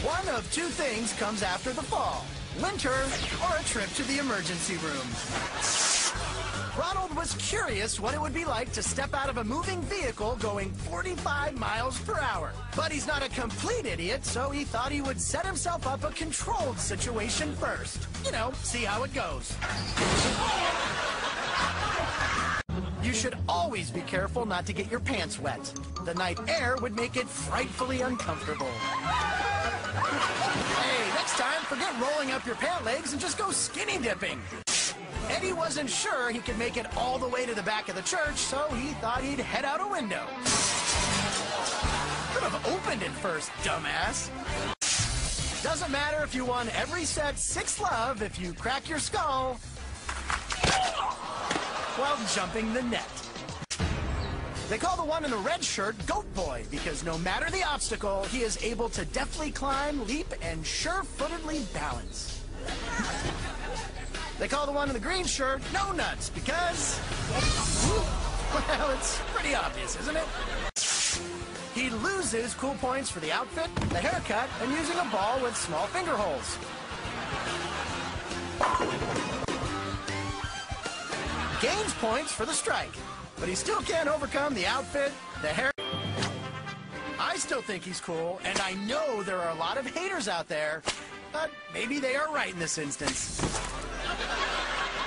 One of two things comes after the fall: winter or a trip to the emergency room. Ronald was curious what it would be like to step out of a moving vehicle going 45 miles per hour. But he's not a complete idiot, so he thought he would set himself up a controlled situation first. You know, see how it goes. You should always be careful not to get your pants wet. The night air would make it frightfully uncomfortable. Hey, next time, forget rolling up your pant legs and just go skinny dipping. Eddie wasn't sure he could make it all the way to the back of the church, so he thought he'd head out a window. Could have opened it first, dumbass. Doesn't matter if you won every set 6-love if you crack your skull while jumping the net. They call the one in the red shirt Goat Boy because no matter the obstacle, he is able to deftly climb, leap, and sure-footedly balance. They call the one in the green shirt No Nuts because, well, it's pretty obvious, isn't it? He loses cool points for the outfit, the haircut, and using a ball with small finger holes. Gains points for the strike, but he still can't overcome the outfit, the hair. I still think he's cool, and I know there are a lot of haters out there, but maybe they are right in this instance.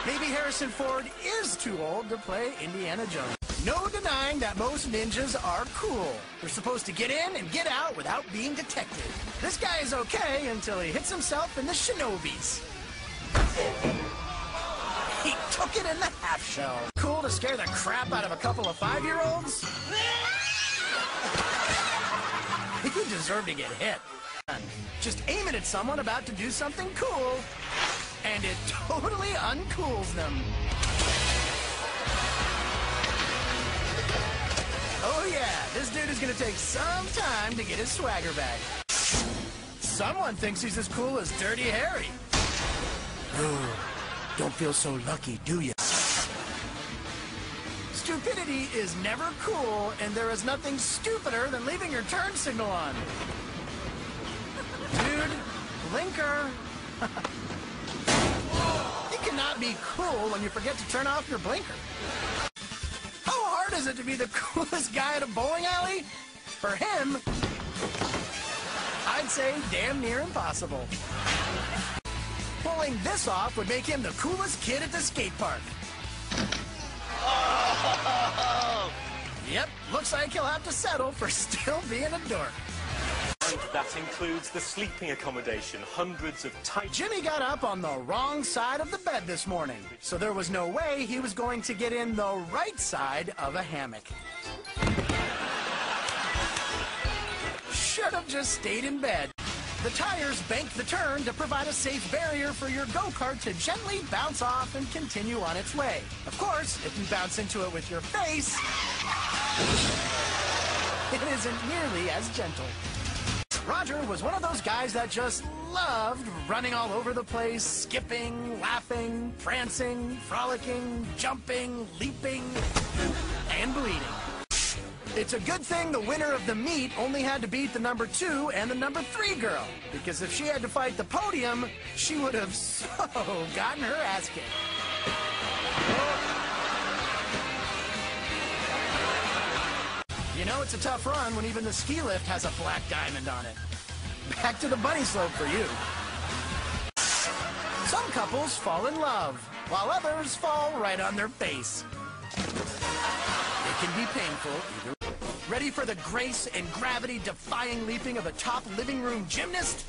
Maybe Harrison Ford is too old to play Indiana Jones. No denying that most ninjas are cool. They're supposed to get in and get out without being detected. This guy is okay until he hits himself in the shinobis. He took it in the half shell. Cool to scare the crap out of a couple of 5-year-olds? You deserve to get hit. Just aim it at someone about to do something cool, and it totally uncools them. Oh yeah, this dude is gonna take some time to get his swagger back. Someone thinks he's as cool as Dirty Harry. Oh, don't feel so lucky, do you? Stupidity is never cool, and there is nothing stupider than leaving your turn signal on. Dude, blinker. You cannot be cool when you forget to turn off your blinker. How hard is it to be the coolest guy at a bowling alley? For him, I'd say damn near impossible. Pulling this off would make him the coolest kid at the skate park. Oh! Yep, looks like he'll have to settle for still being a dork. And that includes the sleeping accommodation, hundreds of tight... Jimmy got up on the wrong side of the bed this morning, so there was no way he was going to get in the right side of a hammock. Should have just stayed in bed. The tires bank the turn to provide a safe barrier for your go-kart to gently bounce off and continue on its way. Of course, if you bounce into it with your face, it isn't nearly as gentle. Roger was one of those guys that just loved running all over the place, skipping, laughing, prancing, frolicking, jumping, leaping, and bleeding. It's a good thing the winner of the meet only had to beat the number 2 and the number 3 girl, because if she had to fight the podium, she would have so gotten her ass kicked. You know, it's a tough run when even the ski lift has a black diamond on it. Back to the bunny slope for you. Some couples fall in love, while others fall right on their face. It can be painful either way. Ready for the grace and gravity-defying leaping of a top living room gymnast?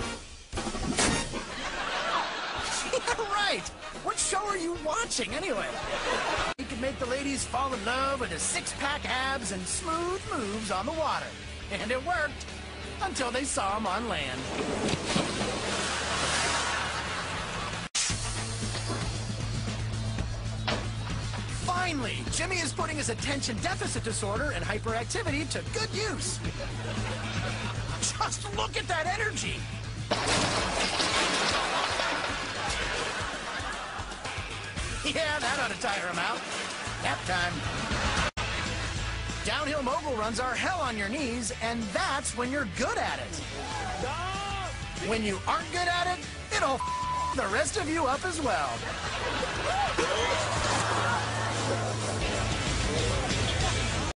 Yeah, right! What show are you watching, anyway? He could make the ladies fall in love with his 6-pack abs and smooth moves on the water. And it worked, until they saw him on land. Finally, Jimmy is putting his attention deficit disorder and hyperactivity to good use. Just look at that energy! Yeah, that ought to tire him out. Nap time. Downhill mogul runs are hell on your knees, and that's when you're good at it. when you aren't good at it, it'll the rest of you up as well.